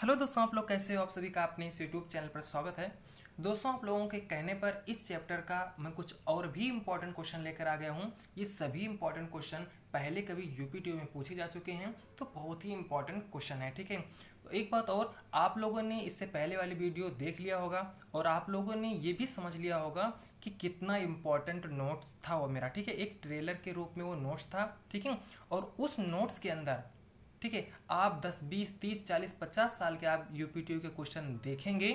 Hello दोस्तों, आप लोग कैसे हो। आप सभी का अपने इस यूट्यूब चैनल पर स्वागत है। दोस्तों, आप लोगों के कहने पर इस चैप्टर का मैं कुछ और भी इम्पोर्टेंट क्वेश्चन लेकर आ गया हूँ। ये सभी इम्पोर्टेंट क्वेश्चन पहले कभी यूपीटीओ में पूछे जा चुके हैं, तो बहुत ही इम्पोर्टेंट क्वेश्चन है। ठीक है, तो एक बात और, आप लोगों ने इससे पहले वाली वीडियो देख लिया होगा और आप लोगों ने ये भी समझ लिया होगा कि कितना इम्पोर्टेंट नोट्स था वो मेरा। ठीक है, एक ट्रेलर के रूप में वो नोट्स था। ठीक है, और उस नोट्स के अंदर, ठीक है, आप 10 20 30 40 50 साल के आप यूपीटीयू के क्वेश्चन देखेंगे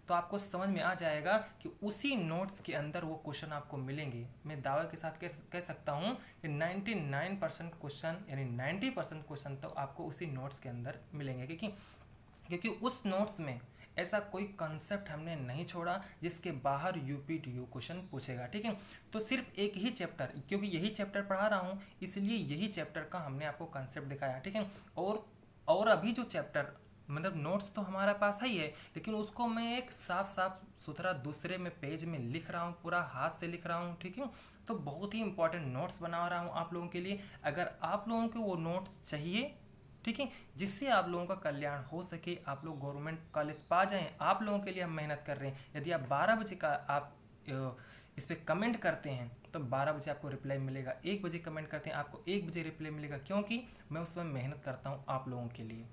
तो आपको समझ में आ जाएगा कि उसी नोट्स के अंदर वो क्वेश्चन आपको मिलेंगे। मैं दावे के साथ कह सकता हूँ कि 99% क्वेश्चन यानी 90% क्वेश्चन तो आपको उसी नोट्स के अंदर मिलेंगे, क्योंकि उस नोट्स में ऐसा कोई कंसेप्ट हमने नहीं छोड़ा जिसके बाहर यूपीटीयू क्वेश्चन पूछेगा। ठीक है, तो सिर्फ एक ही चैप्टर, क्योंकि यही चैप्टर पढ़ा रहा हूँ इसलिए यही चैप्टर का हमने आपको कंसेप्ट दिखाया। ठीक है, और अभी जो चैप्टर मतलब नोट्स तो हमारा पास है ही है, लेकिन उसको मैं एक साफ साफ सुथरा दूसरे में पेज में लिख रहा हूँ, पूरा हाथ से लिख रहा हूँ। ठीक है, तो बहुत ही इंपॉर्टेंट नोट्स बना रहा हूँ आप लोगों के लिए। अगर आप लोगों को वो नोट्स चाहिए, ठीक है, जिससे आप लोगों का कल्याण हो सके, आप लोग गवर्नमेंट कॉलेज पा जाएं, आप लोगों के लिए हम मेहनत कर रहे हैं। यदि आप 12 बजे का आप इस पर कमेंट करते हैं तो 12 बजे आपको रिप्लाई मिलेगा। 1 बजे कमेंट करते हैं आपको 1 बजे रिप्लाई मिलेगा, क्योंकि मैं उस समय मेहनत करता हूँ आप लोगों के लिए।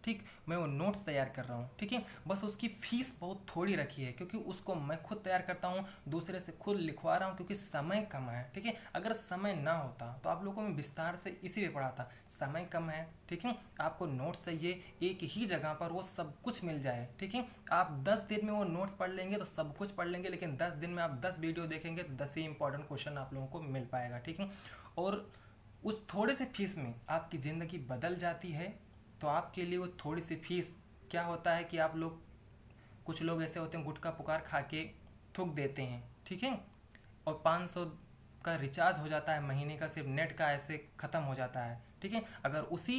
ठीक, मैं वो नोट्स तैयार कर रहा हूँ। ठीक है, बस उसकी फीस बहुत थोड़ी रखी है, क्योंकि उसको मैं खुद तैयार करता हूँ, दूसरे से खुद लिखवा रहा हूँ, क्योंकि समय कम है। ठीक है, अगर समय ना होता तो आप लोगों को मैं विस्तार से इसीलिए पढ़ाता। समय कम है, ठीक है, आपको नोट्स चाहिए, एक ही जगह पर वो सब कुछ मिल जाए। ठीक है, आप 10 दिन में वो नोट्स पढ़ लेंगे तो सब कुछ पढ़ लेंगे, लेकिन 10 दिन में आप 10 वीडियो देखेंगे तो 10 ही इंपॉर्टेंट क्वेश्चन आप लोगों को मिल पाएगा। ठीक है, और उस थोड़े से फीस में आपकी ज़िंदगी बदल जाती है। तो आपके लिए वो थोड़ी सी फीस क्या होता है कि आप लोग, कुछ लोग ऐसे होते हैं गुटखा पुकार खा के थूक देते हैं। ठीक है, और 500 का रिचार्ज हो जाता है महीने का, सिर्फ नेट का ऐसे ख़त्म हो जाता है। ठीक है, अगर उसी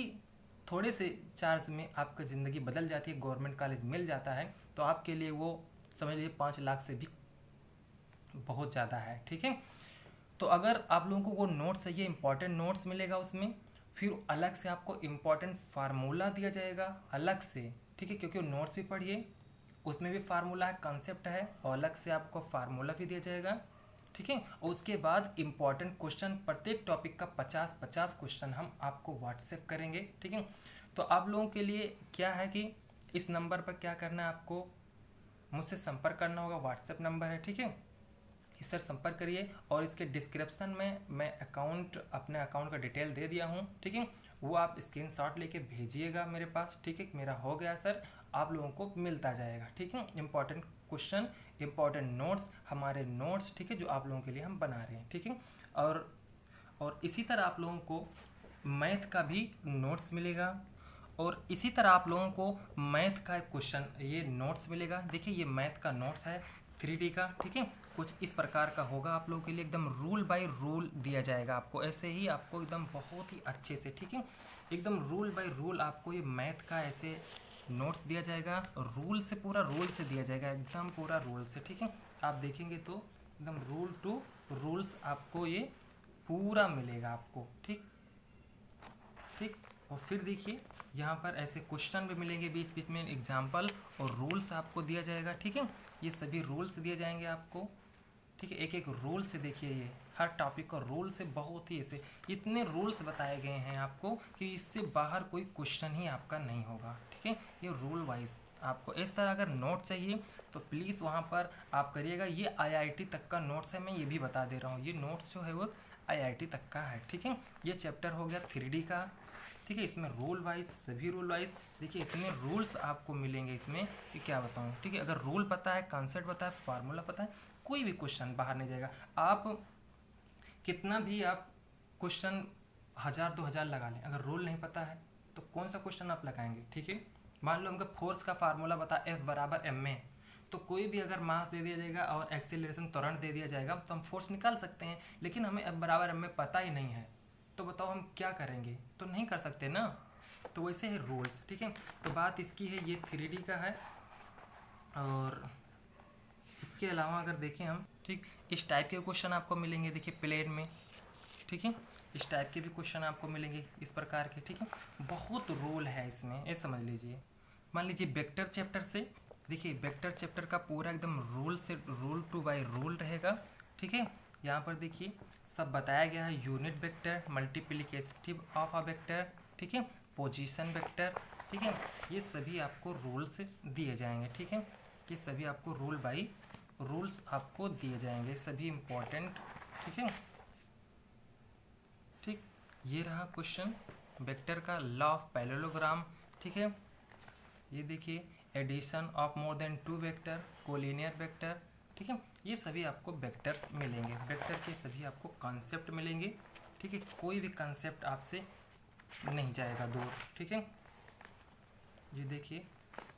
थोड़े से चार्ज में आपकी ज़िंदगी बदल जाती है, गवर्नमेंट कॉलेज मिल जाता है, तो आपके लिए वो समझ लीजिए 5 लाख से भी बहुत ज़्यादा है। ठीक है, तो अगर आप लोगों को वो नोट्स चाहिए, इंपॉर्टेंट नोट्स मिलेगा उसमें, फिर अलग से आपको इम्पॉर्टेंट फार्मूला दिया जाएगा अलग से। ठीक है, क्योंकि नोट्स भी पढ़िए, उसमें भी फार्मूला है, कंसेप्ट है, और अलग से आपको फार्मूला भी दिया जाएगा। ठीक है, और उसके बाद इम्पॉर्टेंट क्वेश्चन, प्रत्येक टॉपिक का 50-50 क्वेश्चन हम आपको व्हाट्सएप करेंगे। ठीक है, तो आप लोगों के लिए क्या है कि इस नंबर पर क्या करना है, आपको मुझसे संपर्क करना होगा, व्हाट्सएप नंबर है। ठीक है, इससे संपर्क करिए, और इसके डिस्क्रिप्शन में मैं अपने अकाउंट का डिटेल दे दिया हूँ। ठीक है, वो आप स्क्रीनशॉट लेके भेजिएगा मेरे पास। ठीक है, मेरा हो गया सर, आप लोगों को मिलता जाएगा। ठीक है, इंपॉर्टेंट क्वेश्चन, इंपॉर्टेंट नोट्स, हमारे नोट्स, ठीक है, जो आप लोगों के लिए हम बना रहे हैं। ठीक है, और इसी तरह आप लोगों को मैथ का भी नोट्स मिलेगा, और इसी तरह आप लोगों को मैथ का क्वेश्चन ये नोट्स मिलेगा। देखिए, ये मैथ का नोट्स है 3D का। ठीक है, कुछ इस प्रकार का होगा आप लोगों के लिए, एकदम रूल बाय रूल दिया जाएगा आपको, ऐसे ही आपको एकदम बहुत ही अच्छे से। ठीक है, एकदम रूल बाय रूल आपको ये मैथ का ऐसे नोट्स दिया जाएगा, रूल से, पूरा रूल से दिया जाएगा, एकदम पूरा रूल से। ठीक है, आप देखेंगे तो एकदम रूल टू रूल्स आपको ये पूरा मिलेगा आपको। ठीक ठीक, और फिर देखिए यहाँ पर ऐसे क्वेश्चन भी मिलेंगे बीच बीच में, एग्जाम्पल और रूल्स आपको दिया जाएगा। ठीक है, ये सभी रूल्स दिए जाएंगे आपको। ठीक है, एक एक रूल से देखिए, ये हर टॉपिक का रूल से बहुत ही ऐसे इतने रूल्स बताए गए हैं आपको कि इससे बाहर कोई क्वेश्चन ही आपका नहीं होगा। ठीक है, ये रूल वाइज आपको इस तरह अगर नोट चाहिए तो प्लीज़ वहाँ पर आप करिएगा। ये आईआईटी तक का नोट्स है, मैं ये भी बता दे रहा हूँ, ये नोट्स जो है वो आईआईटी तक का है। ठीक है, ये चैप्टर हो गया 3D का। ठीक है, इसमें रूल वाइज, सभी रूल वाइज देखिए इतने रूल्स आपको मिलेंगे इसमें कि क्या बताऊँ। ठीक है, अगर रूल पता है, कॉन्सेप्ट पता है, फार्मूला पता है, कोई भी क्वेश्चन बाहर नहीं जाएगा। आप कितना भी आप क्वेश्चन 1000-2000 लगा लें, अगर रूल नहीं पता है तो कौन सा क्वेश्चन आप लगाएंगे। ठीक है, मान लो हमको फोर्स का फार्मूला बता F बराबर m में, तो कोई भी अगर मास दे दिया जाएगा और एक्सेलरेशन तुरंत दे दिया जाएगा तो हम फोर्स निकाल सकते हैं, लेकिन हमें F बराबर m में पता ही नहीं है, तो बताओ हम क्या करेंगे, तो नहीं कर सकते ना। तो वैसे है रूल्स। ठीक है, तो बात इसकी है, ये 3D का है। और इसके अलावा अगर देखें हम, ठीक, इस टाइप के क्वेश्चन आपको मिलेंगे, देखिए प्लेन में। ठीक है, इस टाइप के भी क्वेश्चन आपको मिलेंगे इस प्रकार के। ठीक है, बहुत रूल है इसमें, ये समझ लीजिए, मान लीजिए वेक्टर चैप्टर से, देखिए वेक्टर चैप्टर का पूरा एकदम रूल से रूल टू बाई रूल रहेगा, ठीक है। यहाँ पर देखिए सब बताया गया है, unit vector, multiplicative of a vector, ठीक है, पोजीशन वेक्टर, ठीक है, ये सभी आपको रूल्स दिए जाएंगे, ठीक है, ये सभी आपको रूल बाई रूल्स आपको दिए जाएंगे, सभी इम्पोर्टेंट, ठीक है। ठीक, ये रहा क्वेश्चन वेक्टर का, लॉ ऑफ पैरेललोग्राम, ठीक है। ये देखिए addition of more than two vector, collinear vector, ठीक है, ये सभी आपको वेक्टर मिलेंगे, वेक्टर के सभी आपको कॉन्सेप्ट मिलेंगे, ठीक है, कोई भी कॉन्सेप्ट आपसे नहीं जाएगा दूर, ठीक है। ये देखिए,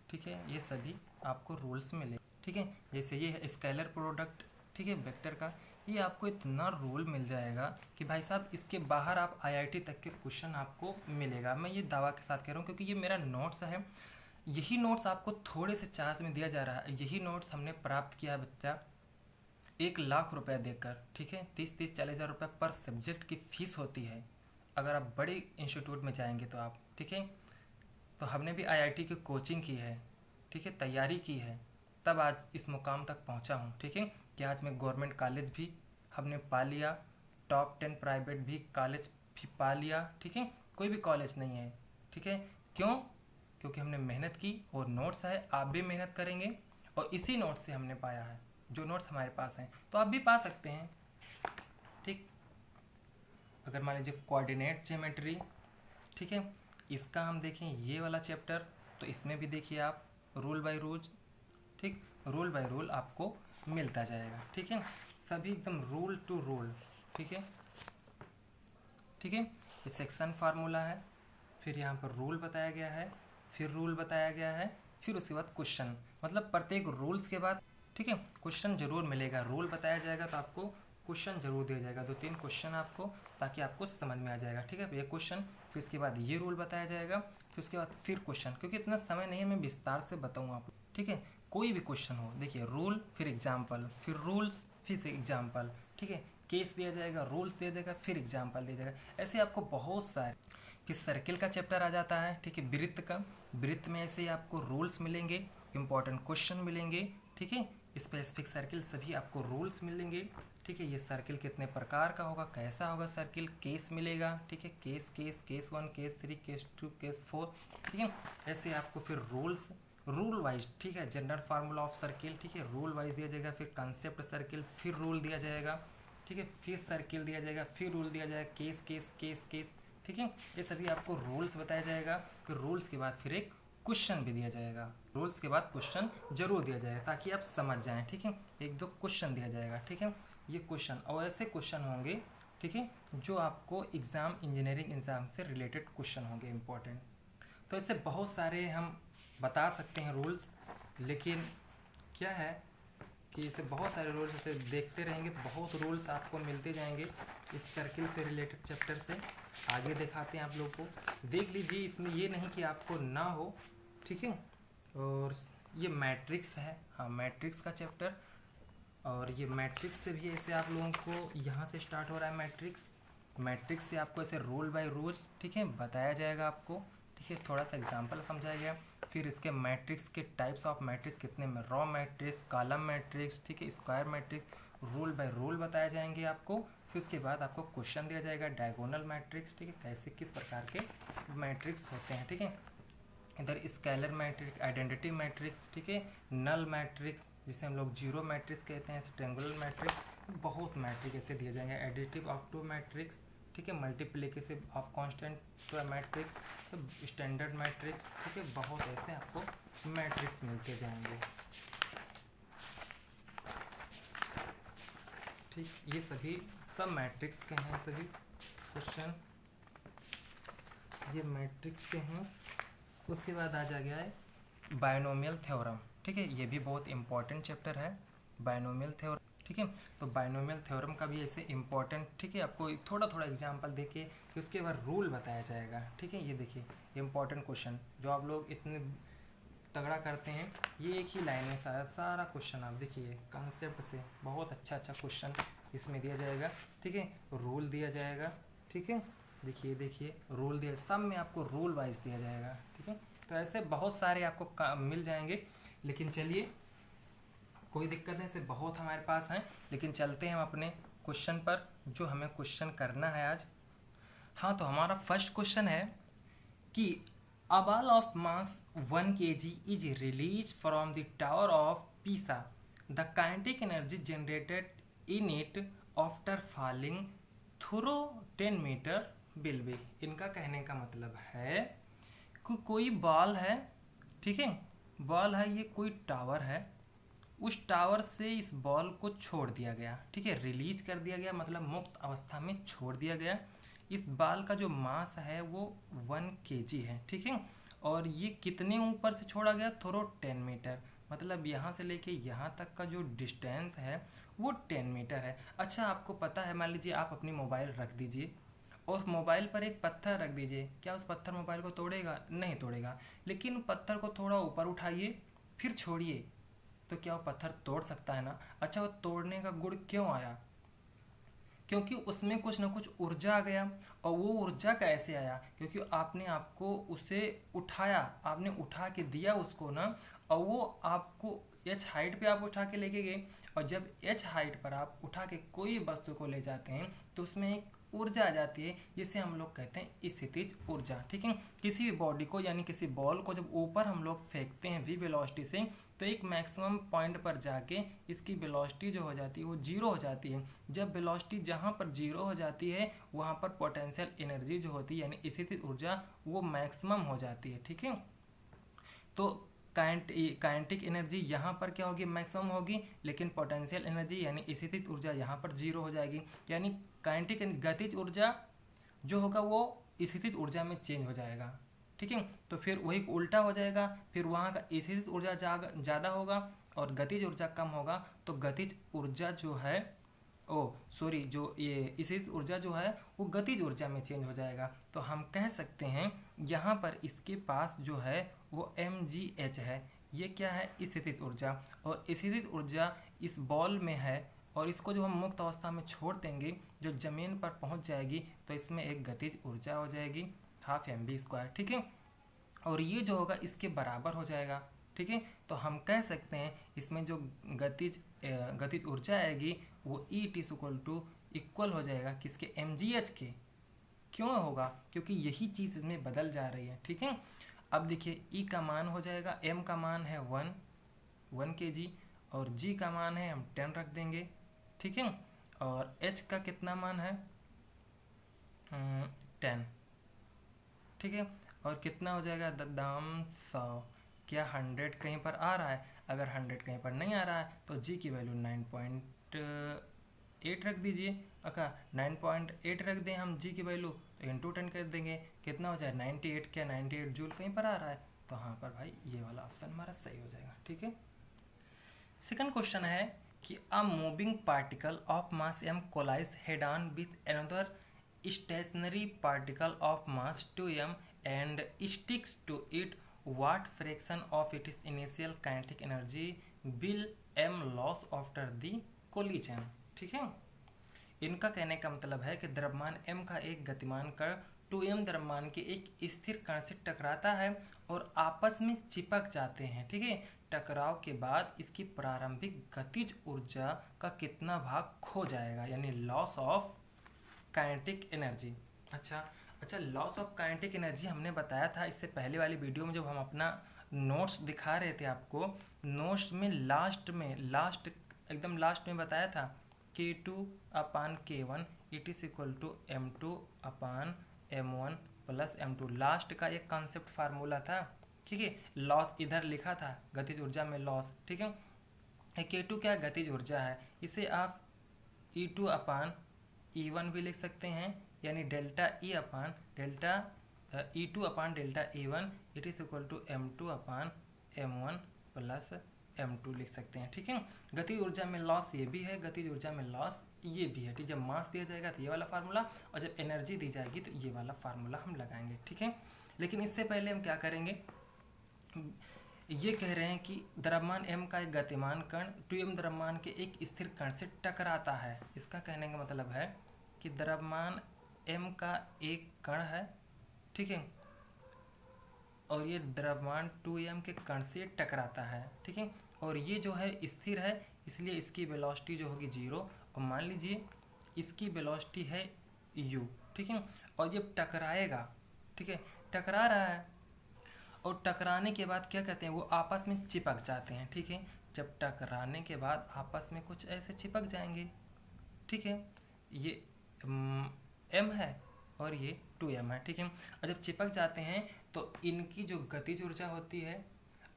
ठीक है, ये सभी आपको रूल्स मिले, ठीक है। जैसे ये है स्केलर प्रोडक्ट, ठीक है, वेक्टर का, ये आपको इतना रूल मिल जाएगा कि भाई साहब इसके बाहर आप आईआईटी तक के क्वेश्चन आपको मिलेगा। मैं ये दावा के साथ कह रहा हूँ क्योंकि ये मेरा नोट्स है, यही नोट्स आपको थोड़े से चार्ज में दिया जा रहा है, यही नोट्स हमने प्राप्त किया बच्चा 1,00,000 रुपये देकर, ठीक है, 30-40 हज़ार रुपये पर सब्जेक्ट की फ़ीस होती है अगर आप बड़े इंस्टीट्यूट में जाएंगे तो आप, ठीक है। तो हमने भी आईआईटी की कोचिंग की है, ठीक है, तैयारी की है, तब आज इस मुकाम तक पहुंचा हूं, ठीक है, कि आज मैं गवर्नमेंट कॉलेज भी हमने पा लिया, टॉप 10 प्राइवेट भी कॉलेज भी पा लिया, ठीक है, कोई भी कॉलेज नहीं है, ठीक है, क्यों? क्योंकि हमने मेहनत की और नोट्स है, आप भी मेहनत करेंगे और इसी नोट्स से हमने पाया है, जो नोट्स हमारे पास हैं तो आप भी पा सकते हैं, ठीक। अगर मान लीजिए कोऑर्डिनेट ज्योमेट्री, ठीक है, इसका हम देखें ये वाला चैप्टर, तो इसमें भी देखिए आप रूल बाय रूल, ठीक, रूल बाय रूल आपको मिलता जाएगा, ठीक है, सभी एकदम रूल टू रूल, ठीक है, ठीक है। ये सेक्शन फार्मूला है, फिर यहाँ पर रूल बताया गया है, फिर रूल बताया गया है, फिर उसके बाद क्वेश्चन, मतलब प्रत्येक रूल्स के बाद, ठीक है, क्वेश्चन जरूर मिलेगा, रूल बताया जाएगा तो आपको क्वेश्चन जरूर दिया जाएगा, 2-3 क्वेश्चन आपको, ताकि आपको समझ में आ जाएगा, ठीक है। ये क्वेश्चन, फिर इसके बाद ये रूल बताया जाएगा, फिर उसके बाद फिर क्वेश्चन, क्योंकि इतना समय नहीं है मैं विस्तार से बताऊँ आपको, ठीक है। कोई भी क्वेश्चन हो, देखिए रूल फिर एग्जाम्पल, फिर रूल्स फिर से एग्जाम्पल, ठीक है, केस दिया जाएगा, रूल्स दिया जाएगा, फिर एग्जाम्पल दिया जाएगा, ऐसे आपको बहुत सारे। कि सर्किल का चैप्टर आ जाता है, ठीक है, वृत्त का, वृत्त में ऐसे आपको रूल्स मिलेंगे, इंपॉर्टेंट क्वेश्चन मिलेंगे, ठीक है, स्पेसिफिक सर्किल सभी आपको रूल्स मिलेंगे, ठीक है। ये सर्किल कितने प्रकार का होगा, कैसा होगा सर्किल, केस मिलेगा, ठीक है, केस 1, केस 3, केस 2, केस 4, ठीक है, ऐसे आपको फिर रूल्स, रूल वाइज, ठीक है, जनरल फार्मूला ऑफ सर्किल, ठीक है, रूल वाइज दिया जाएगा, फिर कंसेप्ट सर्किल, फिर रूल दिया जाएगा, ठीक है, फिर सर्किल दिया जाएगा, फिर रूल दिया जाएगा, केस केस केस केस, ठीक है, ये सभी आपको रूल्स बताया जाएगा, फिर रूल्स के बाद फिर एक क्वेश्चन भी दिया जाएगा, रूल्स के बाद क्वेश्चन जरूर दिया जाएगा ताकि आप समझ जाएं, ठीक है, 1-2 क्वेश्चन दिया जाएगा, ठीक है, ये क्वेश्चन और ऐसे क्वेश्चन होंगे, ठीक है, जो आपको एग्ज़ाम, इंजीनियरिंग एग्ज़ाम से रिलेटेड क्वेश्चन होंगे इंपॉर्टेंट। तो ऐसे बहुत सारे हम बता सकते हैं रूल्स, लेकिन क्या है कि इसे बहुत सारे रूल्स ऐसे देखते रहेंगे तो बहुत रूल्स आपको मिलते जाएंगे इस सर्किल से रिलेटेड चैप्टर से। आगे दिखाते हैं आप लोग को, देख लीजिए, इसमें ये नहीं कि आपको ना हो, ठीक है। और ये मैट्रिक्स है, हाँ, मैट्रिक्स का चैप्टर, और ये मैट्रिक्स से भी ऐसे आप लोगों को यहाँ से स्टार्ट हो रहा है मैट्रिक्स, मैट्रिक्स से आपको ऐसे रूल बाय रूल, ठीक है, बताया जाएगा आपको, ठीक है, थोड़ा सा एग्जांपल समझाया गया। फिर इसके मैट्रिक्स के टाइप्स ऑफ मैट्रिक्स कितने में, रॉ मैट्रिक्स, कॉलम मैट्रिक्स, ठीक है, square matrix, rule by rule बताए जाएंगे आपको। फिर उसके बाद आपको क्वेश्चन दिया जाएगा, डायगोनल मैट्रिक्स, ठीक है, कैसे किस प्रकार के मैट्रिक्स होते हैं, ठीक है। इधर स्केलर मैट्रिक्स, आइडेंटिटी मैट्रिक्स, ठीक है, नल मैट्रिक्स जिसे हम लोग जीरो मैट्रिक्स कहते हैं, ट्रायंगुलर मैट्रिक्स, बहुत मैट्रिक्स ऐसे दिए जाएंगे, एडिटिव ऑफ टू मैट्रिक्स, ठीक है, मल्टीप्लिकेटिव ऑफ कांस्टेंट मैट्रिक्स, तो स्टैंडर्ड मैट्रिक्स, ठीक है, बहुत ऐसे आपको मैट्रिक्स मिलते जाएंगे, ठीक। ये सभी सब मैट्रिक्स के हैं, सभी क्वेश्चन ये मैट्रिक्स के हैं। उसके बाद आ जा गया है बायनोमियल थ्योरम, ठीक है, ये भी बहुत इंपॉर्टेंट चैप्टर है, बायनोमियल थ्योरम, ठीक है। तो बायनोमियल थ्योरम का भी ऐसे इंपॉर्टेंट, ठीक है, आपको थोड़ा थोड़ा एग्जांपल देके फिर उसके बाद रूल बताया जाएगा, ठीक है। ये देखिए इंपॉर्टेंट क्वेश्चन जो आप लोग इतने तगड़ा करते हैं, ये एक ही लाइन में सारा क्वेश्चन आप देखिए, कॉन्सेप्ट से बहुत अच्छा क्वेश्चन इसमें दिया जाएगा, ठीक है, रूल दिया जाएगा, ठीक है, देखिए रूल दिया, सब में आपको रूल वाइज दिया जाएगा, ठीक है, तो ऐसे बहुत सारे आपको मिल जाएंगे, लेकिन चलिए कोई दिक्कत नहीं, ऐसे बहुत हमारे पास हैं। लेकिन चलते हैं हम अपने क्वेश्चन पर, जो हमें क्वेश्चन करना है आज। हाँ, तो हमारा फर्स्ट क्वेश्चन है कि a ball of mass 1 kg is released from the tower of Pisa. The kinetic energy generated in it after falling through 10 meter will be. इनका कहने का मतलब है कि कोई बॉल है, ठीक है, बॉल है, ये कोई टावर है, उस टावर से इस बॉल को छोड़ दिया गया, ठीक है, रिलीज कर दिया गया, मतलब मुक्त अवस्था में छोड़ दिया गया। इस बॉल का जो मास है वो 1 kg है, ठीक है, और ये कितने ऊपर से छोड़ा गया, थोड़ा 10 मीटर, मतलब यहाँ से लेके यहाँ तक का जो डिस्टेंस है वो 10 मीटर है। अच्छा, आपको पता है, मान लीजिए आप अपनी मोबाइल रख दीजिए और मोबाइल पर एक पत्थर रख दीजिए, क्या उस पत्थर मोबाइल को तोड़ेगा? नहीं तोड़ेगा। लेकिन पत्थर को थोड़ा ऊपर उठाइए फिर छोड़िए, तो क्या वो पत्थर तोड़ सकता है ना? अच्छा, वो तोड़ने का गुण क्यों आया? क्योंकि उसमें कुछ ना कुछ ऊर्जा आ गया। और वो ऊर्जा कैसे आया? क्योंकि आपने आपको उसे उठाया, आपने उठा के दिया उसको ना, और वो आपको एच हाइट पे आप उठा के लेके गए, और जब एच हाइट पर आप उठा के कोई वस्तु को ले जाते हैं तो उसमें एक ऊर्जा आ जाती है, जिसे हम लोग कहते हैं स्थितिज ऊर्जा, ठीक है। किसी भी बॉडी को यानी किसी बॉल को जब ऊपर हम लोग फेंकते हैं v वेलोसिटी से, तो एक मैक्सिमम पॉइंट पर जाके इसकी वेलोसिटी जो हो जाती है वो जीरो हो जाती है। जब वेलोसिटी जहाँ पर जीरो हो जाती है वहाँ पर पोटेंशियल एनर्जी जो होती है यानी स्थितिज ऊर्जा वो मैक्सिमम हो जाती है, ठीक है। तो काइनेटिक एनर्जी यहाँ पर क्या होगी, मैक्सिमम होगी, लेकिन पोटेंशियल एनर्जी यानी स्थितिज ऊर्जा यहाँ पर जीरो हो जाएगी। यानी काइनेटिक गतिज ऊर्जा जो होगा वो स्थितिज ऊर्जा में चेंज हो जाएगा, ठीक है। तो फिर वही उल्टा हो जाएगा, फिर वहाँ का स्थितिज ऊर्जा ज़्यादा होगा और गतिज ऊर्जा कम होगा, तो गतिज ऊर्जा जो है जो ये स्थितिज ऊर्जा जो है वो गतिज ऊर्जा में चेंज हो जाएगा। तो हम कह सकते हैं यहाँ पर इसके पास जो है वो mgh है, ये क्या है, स्थितिज ऊर्जा, और स्थितिज ऊर्जा इस बॉल में है, और इसको जब हम मुक्त अवस्था में छोड़ देंगे, जो ज़मीन पर पहुँच जाएगी तो इसमें एक गतिज ऊर्जा हो जाएगी 12 mv², ठीक है, और ये जो होगा इसके बराबर हो जाएगा, ठीक है। तो हम कह सकते हैं इसमें जो गतिज ऊर्जा आएगी वो E इक्वल हो जाएगा किसके, mgh के। क्यों होगा? क्योंकि यही चीज़ इसमें बदल जा रही है, ठीक है। अब देखिए E का मान हो जाएगा, M का मान है 1 kg, और G का मान है हम 10 रख देंगे, ठीक है, और H का कितना मान है 10, ठीक है, और कितना हो जाएगा दाम 100। क्या 100 कहीं पर आ रहा है? अगर 100 कहीं पर नहीं आ रहा है तो G की वैल्यू 9.8 रख दीजिए। अच्छा, 9.8 रख दें हम G की वैल्यू, तो इंटू 10 कर देंगे, कितना हो जाए 98। क्या 98 जूल कहीं पर आ रहा है? तो हाँ पर भाई ये वाला ऑप्शन हमारा सही हो जाएगा, ठीक है। सेकंड क्वेश्चन है कि a moving particle of mass m collide head on with another stationary particle of mass 2m and sticks to it, what fraction of its initial kinetic energy will m loss after the collision, ठीक है। इनका कहने का मतलब है कि द्रव्यमान m का एक गतिमान कण 2m द्रव्यमान के एक स्थिर कण से टकराता है और आपस में चिपक जाते हैं, ठीक है। टकराव के बाद इसकी प्रारंभिक गतिज ऊर्जा का कितना भाग खो जाएगा, यानी लॉस ऑफ काइनेटिक एनर्जी। अच्छा, लॉस ऑफ काइनेटिक एनर्जी हमने बताया था इससे पहले वाली वीडियो में, जब हम अपना नोट्स दिखा रहे थे आपको, नोट्स में एकदम लास्ट में बताया था K2/K1 it is equal to M2/M1 plus M2। Last का एक कॉन्सेप्ट फार्मूला था, ठीक है। लॉस इधर लिखा था गतिज ऊर्जा में लॉस, ठीक है। K2 क्या गतिज ऊर्जा है, इसे आप E2/E1 भी लिख सकते हैं, यानी डेल्टा E2/डेल्टा E1 it is equal to M2/M1 plus M2 लिख सकते हैं, ठीक है। गति ऊर्जा में लॉस ये भी है, गति ऊर्जा में लॉस ये भी है, ठीक। जब मास दिया जाएगा तो ये वाला फार्मूला, और जब एनर्जी दी जाएगी तो ये वाला फार्मूला हम लगाएंगे, ठीक है। लेकिन इससे पहले हम क्या करेंगे, ये कह रहे हैं कि द्रव्यमान m का एक गतिमान कण 2m द्रव्यमान के एक स्थिर कण से टकराता है। इसका कहने का मतलब है कि द्रव्यमान m का एक कण है, ठीक है, और ये द्रव्यमान 2m के कण से टकराता है, ठीक है। और ये जो है स्थिर है, इसलिए इसकी वेलोसिटी जो होगी 0। और मान लीजिए इसकी वेलोसिटी है u, ठीक है। और जब टकराएगा, ठीक है, टकरा रहा है, और टकराने के बाद क्या कहते हैं, वो आपस में चिपक जाते हैं, ठीक है। जब टकराने के बाद आपस में कुछ ऐसे चिपक जाएंगे, ठीक है। ये m है और ये 2m है, ठीक है। और जब चिपक जाते हैं तो इनकी जो गतिज ऊर्जा होती है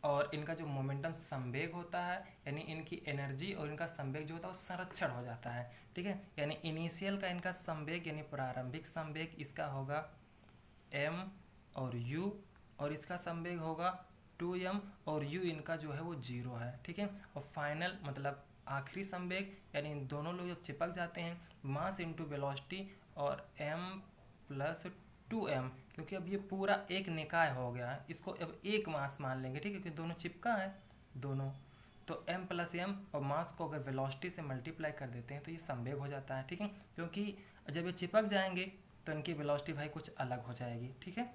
और इनका जो मोमेंटम संवेग होता है, यानी इनकी एनर्जी और इनका संवेग जो होता है वो संरक्षण हो जाता है, ठीक है। यानी इनिशियल का इनका संवेग यानी प्रारंभिक संवेग इसका होगा m और u, और इसका संवेग होगा 2m, और u इनका जो है वो 0 है, ठीक है। और फाइनल मतलब आखिरी संवेग यानी इन दोनों लोग जब चिपक जाते हैं, मास इंटू वेलोसिटी और m प्लस 2m, क्योंकि अब ये पूरा एक निकाय हो गया है, इसको अब एक मास मान लेंगे, ठीक है, क्योंकि दोनों चिपका है दोनों। तो m प्लस m और मास को अगर वेलोसिटी से मल्टीप्लाई कर देते हैं तो ये संवेग हो जाता है, ठीक है। क्योंकि जब ये चिपक जाएंगे तो इनकी वेलोसिटी भाई कुछ अलग हो जाएगी, ठीक है।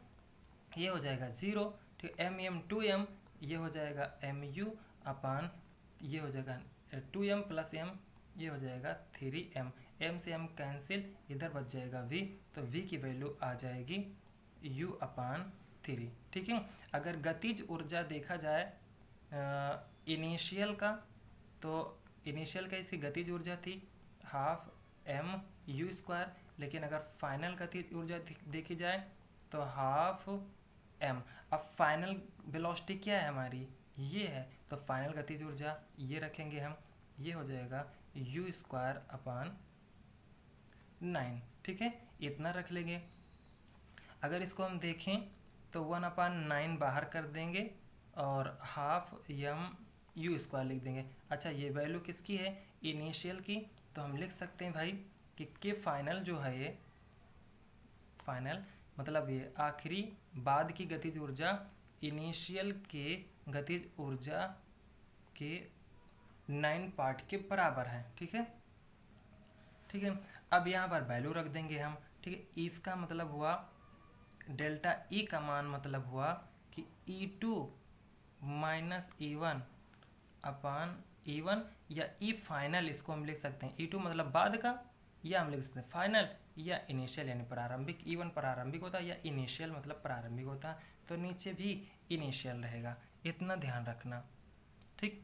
ये हो जाएगा 0, ठीक है, m 2m, ये हो जाएगा mu अपान, ये हो जाएगा 2m प्लस m, ये हो जाएगा 3m, m से m कैंसिल, इधर बच जाएगा v, तो v की वैल्यू आ जाएगी u अपान 3, ठीक है। अगर गतिज ऊर्जा देखा जाए इनिशियल का, तो इनिशियल का इसकी गतिज ऊर्जा थी हाफ m u स्क्वायर, लेकिन अगर फाइनल गतिज ऊर्जा देखी जाए तो हाफ m। अब फाइनल वेलोसिटी क्या है हमारी, ये है, तो फाइनल गतिज ऊर्जा ये रखेंगे हम, ये हो जाएगा u स्क्वायर अपान 9, ठीक है, इतना रख लेंगे। अगर इसको हम देखें तो 1/9 बाहर कर देंगे और हाफ m u स्क्वायर लिख देंगे। अच्छा, ये वैल्यू किसकी है, इनिशियल की, तो हम लिख सकते हैं भाई कि के फाइनल जो है, ये फाइनल मतलब ये आखिरी बाद की गतिज ऊर्जा इनिशियल के गतिज ऊर्जा के 9 पार्ट के बराबर है, ठीक है, ठीक है। अब यहाँ पर वैल्यू रख देंगे हम, ठीक है। इसका मतलब हुआ डेल्टा ई का मान मतलब हुआ कि E2 माइनस E1 अपान E1, या ई फाइनल इसको हम लिख सकते हैं, E2 मतलब बाद का, या हम लिख सकते हैं फाइनल, या इनिशियल यानी प्रारंभिक। E1 प्रारंभिक होता है या इनिशियल मतलब प्रारंभिक होता है, तो नीचे भी इनिशियल रहेगा, इतना ध्यान रखना, ठीक।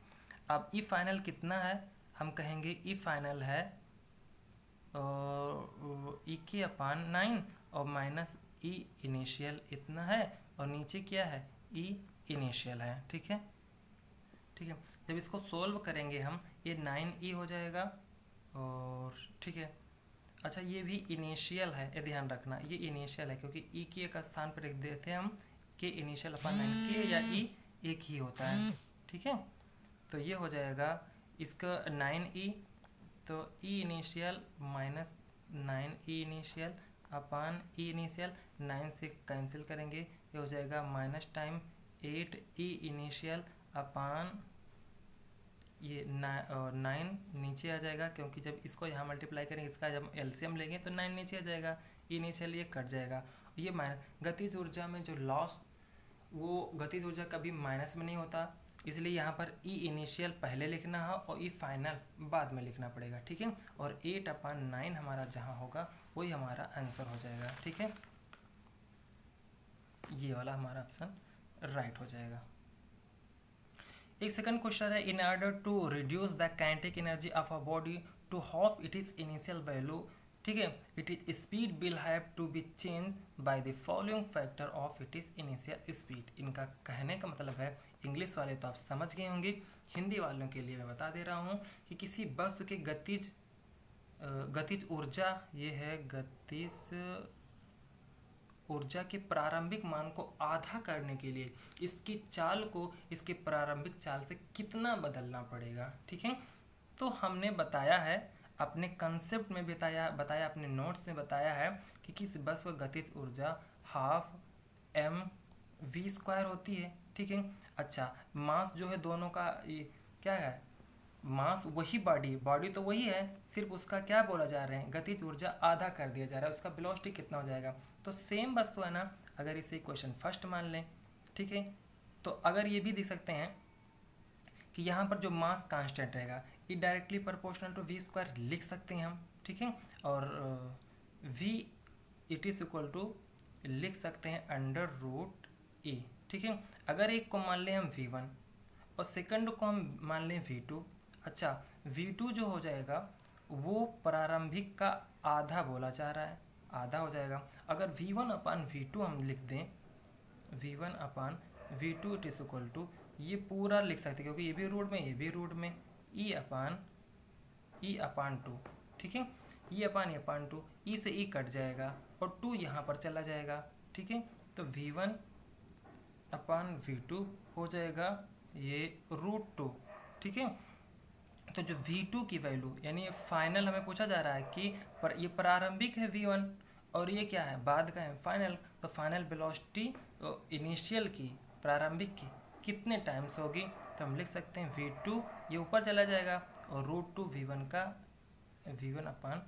अब ई फाइनल कितना है, हम कहेंगे ई फाइनल है ई के अपान 9 और माइनस ई इनिशियल इतना है, और नीचे क्या है, ई इनिशियल है, ठीक है, ठीक है। जब इसको सोल्व करेंगे हम, ये 9e हो जाएगा, और ठीक है। अच्छा, ये भी इनिशियल है, ये ध्यान रखना, ये इनिशियल है, क्योंकि ई के एक स्थान पर लिख देते हैं हम के इनिशियल अपान 9, के या ई एक ही होता है, ठीक है। तो ये हो जाएगा इसका 9e, तो e initial minus 9e initial upon e initial, 9 से कैंसिल करेंगे, ये हो जाएगा माइनस टाइम 8e इनिशियल अपान ये 9 नीचे आ जाएगा, क्योंकि जब इसको यहाँ मल्टीप्लाई करेंगे, इसका जब एलसीएम लेंगे तो 9 नीचे आ जाएगा, इनिशियल ये कट जाएगा। ये माइनस गतिज ऊर्जा में जो लॉस, वो गतिज ऊर्जा कभी माइनस में नहीं होता, इसलिए यहाँ पर ई इनिशियल पहले लिखना है और ई फाइनल बाद में लिखना पड़ेगा, ठीक है। और 8/9 हमारा जहाँ होगा वही हमारा आंसर हो जाएगा, ठीक है। ये वाला हमारा ऑप्शन राइट हो जाएगा। एक सेकंड क्वेश्चन है, in order to reduce the kinetic energy of a body to half it is initial value, ठीक है, it is speed will have to be change by the following factor of it is initial speed. इनका कहने का मतलब है, English वाले तो आप समझ गए होंगे, हिंदी वालों के लिए मैं बता दे रहा हूँ कि किसी वस्तु के गतिज ऊर्जा, ये है गतिज ऊर्जा के प्रारंभिक मान को आधा करने के लिए इसकी चाल को इसके प्रारंभिक चाल से कितना बदलना पड़ेगा, ठीक है। तो हमने बताया है, अपने कंसेप्ट में बताया अपने नोट्स में बताया है कि किस वस्तु का गतिज ऊर्जा हाफ mv² होती है, ठीक है। अच्छा, मास जो है दोनों का ये क्या है, मास वही बॉडी तो वही है, सिर्फ उसका क्या बोला जा रहा है, गतिज ऊर्जा आधा कर दिया जा रहा है, उसका वेलोसिटी कितना हो जाएगा। तो सेम वस्तु है ना, अगर इसे क्वेश्चन फर्स्ट मान लें, ठीक है। तो अगर ये भी देख सकते हैं कि यहाँ पर जो मास कांस्टेंट रहेगा ये directly proportional to v square लिख सकते हैं हम, ठीक है। और v it is equal to लिख सकते हैं अंडर रूट ए, ठीक है। अगर एक को मान लें हम v1 और सेकंड को हम मान लें v2, अच्छा v2 जो हो जाएगा वो प्रारंभिक का आधा बोला जा रहा है, आधा हो जाएगा। अगर v1 अपान v2 हम लिख दें, v1 upon v2 it is equal to, ये पूरा लिख सकते हैं क्योंकि ये भी रूट में ये भी रूट में, e अपान 2, ठीक है। e अपान 2, e से e कट जाएगा और 2 यहाँ पर चला जाएगा, ठीक है। तो v1 अपान v2 हो जाएगा ये √2, ठीक है। तो जो v2 की वैल्यू यानी फाइनल हमें पूछा जा रहा है कि ये प्रारंभिक है v1 और ये क्या है बाद का है फाइनल, तो फाइनल वेलोसिटी इनिशियल की प्रारंभिक की कितने टाइम्स होगी, तो हम लिख सकते हैं v2 ये ऊपर चला जाएगा और √2 v1 का v1 अपान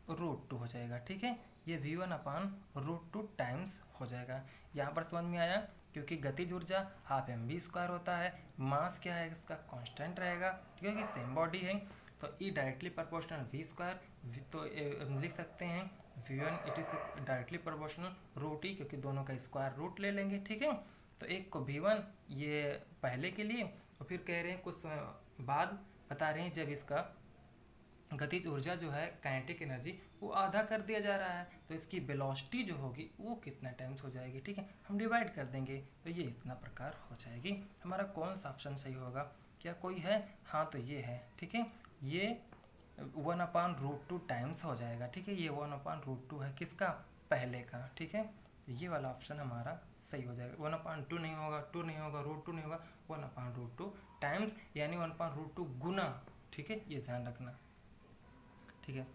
√2 हो जाएगा, ठीक है। ये v1 अपान √2 टाइम्स हो जाएगा। यहाँ पर समझ में आया, क्योंकि गतिज ऊर्जा हाफ mv² होता है, मास क्या है इसका कांस्टेंट रहेगा क्योंकि सेम बॉडी है, तो ई डायरेक्टली प्रोपोर्शनल v², तो लिख सकते हैं v1 it is directly proportional √e क्योंकि दोनों का स्क्वायर रूट ले लेंगे, ठीक है। तो एक को v1 ये पहले के लिए और फिर कह रहे हैं कुछ समय बाद बता रहे हैं जब इसका गतिज ऊर्जा जो है काइनेटिक एनर्जी वो आधा कर दिया जा रहा है, तो इसकी वेलोसिटी जो होगी वो कितना टाइम्स हो जाएगी, ठीक है। हम डिवाइड कर देंगे तो ये इतना प्रकार हो जाएगी। हमारा कौन सा ऑप्शन सही होगा, क्या कोई है, हाँ तो ये है, ठीक है। ये 1/√2 टाइम्स हो जाएगा, ठीक है। ये 1/√2 है किसका, पहले का, ठीक है। ये वाला ऑप्शन हमारा सही हो जाएगा। 1/2 नहीं होगा, 2 नहीं होगा, √2 नहीं होगा, 1/√2 टाइम्स यानी 1/√2 गुना, ठीक है, ये ध्यान रखना, ठीक है।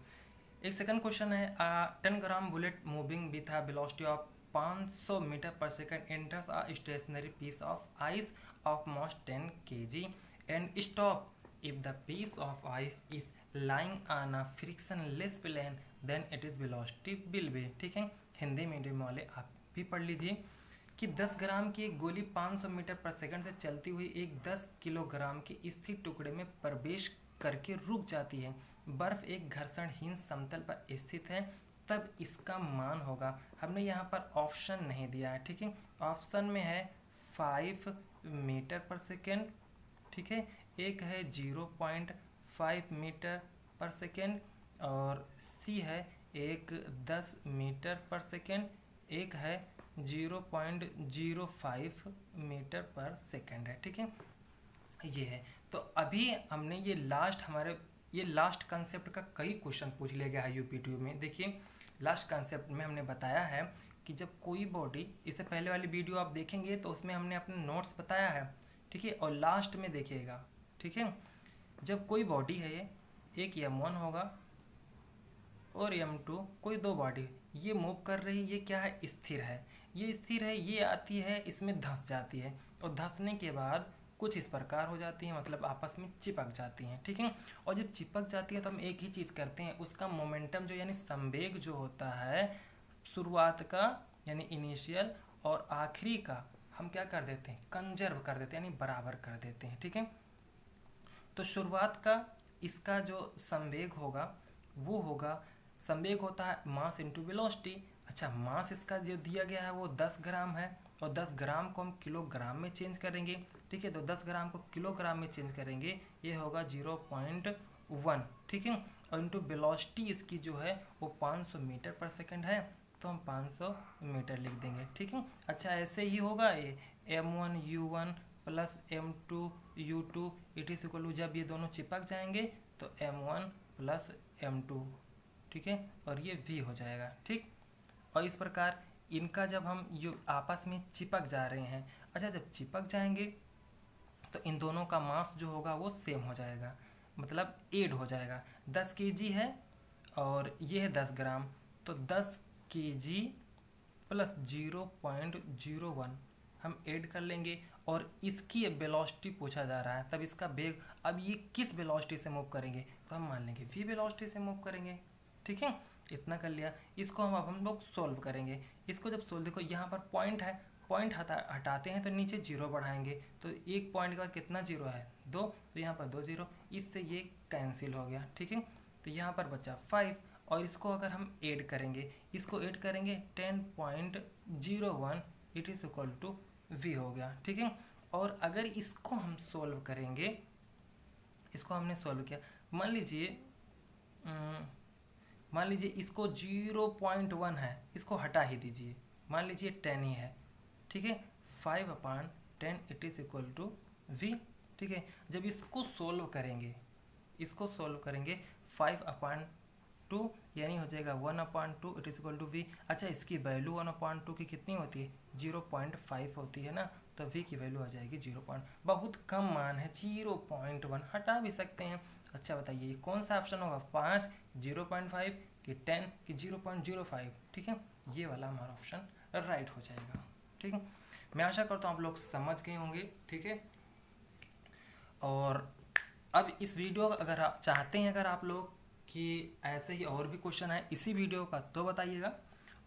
एक सेकंड क्वेश्चन है, 10 gram bullet moving with a velocity of 500 metre per second enters a stationary piece of ice of mass 10 kg and stop if the piece of ice is lying on a frictionless plane then it is velocity will be, ठीक है। Hindi medium वाले आप भी पढ़ लीजिए कि 10 ग्राम की एक गोली 500 मीटर पर सेकंड से चलती हुई एक 10 किलोग्राम के स्थिर टुकड़े में प्रवेश करके रुक जाती है। बर्फ एक घर्षणहीन समतल पर स्थित है, तब इसका मान होगा। हमने यहाँ पर ऑप्शन नहीं दिया है, ठीक है। ऑप्शन में है 5 मीटर पर सेकेंड, ठीक है, एक है 0.5 मीटर पर सेकेंड और सी है एक 10 मीटर पर सेकेंड, एक है 0.05 मीटर पर सेकेंड है, ठीक है। ये है, तो अभी हमने ये लास्ट कंसेप्ट का कई क्वेश्चन पूछ लिया गया है यूपीटीयू में। देखिए लास्ट कंसेप्ट में हमने बताया है कि जब कोई बॉडी, इससे पहले वाली वीडियो आप देखेंगे तो उसमें हमने अपने नोट्स बताया है, ठीक है, और लास्ट में देखिएगा, ठीक है। जब कोई बॉडी है, एक m1 होगा और m2, कोई दो बॉडी ये मूव कर रही, ये क्या है, स्थिर है, ये स्थिर है, ये आती है इसमें धंस जाती है और धंसने के बाद कुछ इस प्रकार हो जाती है, मतलब आपस में चिपक जाती हैं, ठीक है। और जब चिपक जाती है तो हम एक ही चीज़ करते हैं, उसका मोमेंटम जो यानी संवेग जो होता है शुरुआत का यानी इनिशियल और आखिरी का हम क्या कर देते हैं, कंजर्व कर देते हैं यानी बराबर कर देते हैं, ठीक है। तो शुरुआत का इसका जो संवेग होगा वो होगा, संवेग होता है मास इंटू वेलोसिटी। अच्छा मास इसका जो दिया गया है वो 10 ग्राम है और 10 ग्राम को हम किलोग्राम में चेंज करेंगे, ठीक है। तो 10 ग्राम को किलोग्राम में चेंज करेंगे, ये होगा 0.1, ठीक है। और इंटू वेलोसिटी इसकी जो है वो 500 मीटर पर सेकंड है, तो हम 500 मीटर लिख देंगे, ठीक है। अच्छा ऐसे ही होगा ये m1 u1 plus m2 u2 it is equal to, जब ये दोनों चिपक जाएंगे तो m1 प्लस m2, ठीक है, और ये v हो जाएगा, ठीक। और इस प्रकार इनका जब हम ये आपस में चिपक जा रहे हैं, अच्छा जब चिपक जाएंगे तो इन दोनों का मास जो होगा वो सेम हो जाएगा, मतलब ऐड हो जाएगा। 10 kg है और ये है 10 ग्राम, तो 10 kg प्लस 0.01 हम ऐड कर लेंगे और इसकी वेलोसिटी पूछा जा रहा है, तब इसका वेग, अब ये किस वेलोसिटी से मूव करेंगे, तो हम मान लेंगे v वेलोसिटी से मूव करेंगे, ठीक है। इतना कर लिया, इसको हम लोग सोल्व करेंगे। इसको जब सोल्व, देखो यहाँ पर पॉइंट है, पॉइंट हटाते हैं तो नीचे जीरो बढ़ाएंगे, तो एक पॉइंट के बाद कितना जीरो है 2, तो यहाँ पर 2 जीरो, इससे ये कैंसिल हो गया। ठीक है, तो यहाँ पर बचा 5 और इसको अगर हम ऐड करेंगे, इसको ऐड करेंगे 10.01 it is equal to v हो गया। ठीक है, और अगर इसको हम सोल्व करेंगे, इसको हमने सोल्व किया, मान लीजिए इसको 0.1 है, इसको हटा ही दीजिए, मान लीजिए 10 ही है। ठीक है, 5/10 it is equal to v। ठीक है, जब इसको सोल्व करेंगे 5/2 यानी हो जाएगा 1/2 it is equal to v। अच्छा, इसकी वैल्यू 1/2 की कितनी होती है 0.5 होती है ना, तो v की वैल्यू आ जाएगी 0. बहुत कम मान है 0.1, हटा भी सकते हैं। अच्छा बताइए ये कौन सा ऑप्शन होगा, 5, 0.5 कि 10 कि 0.05। ठीक है, ये वाला हमारा ऑप्शन राइट हो जाएगा। ठीक है, मैं आशा करता हूँ आप लोग समझ गए होंगे। ठीक है, और अब इस वीडियो अगर आप चाहते हैं अगर आप लोग कि ऐसे ही और भी क्वेश्चन है इसी वीडियो का तो बताइएगा,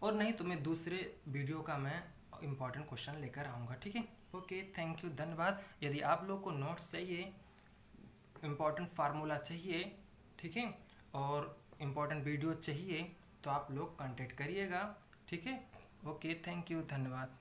और नहीं तो मैं दूसरे वीडियो का मैं इम्पॉर्टेंट क्वेश्चन लेकर आऊँगा। ठीक है, ओके, थैंक यू, धन्यवाद। यदि आप लोग को नोट्स चाहिए, इम्पॉर्टेंट फार्मूला चाहिए, ठीक है, और इम्पॉर्टेंट वीडियो चाहिए तो आप लोग कांटेक्ट करिएगा। ठीक है, ओके, थैंक यू, धन्यवाद।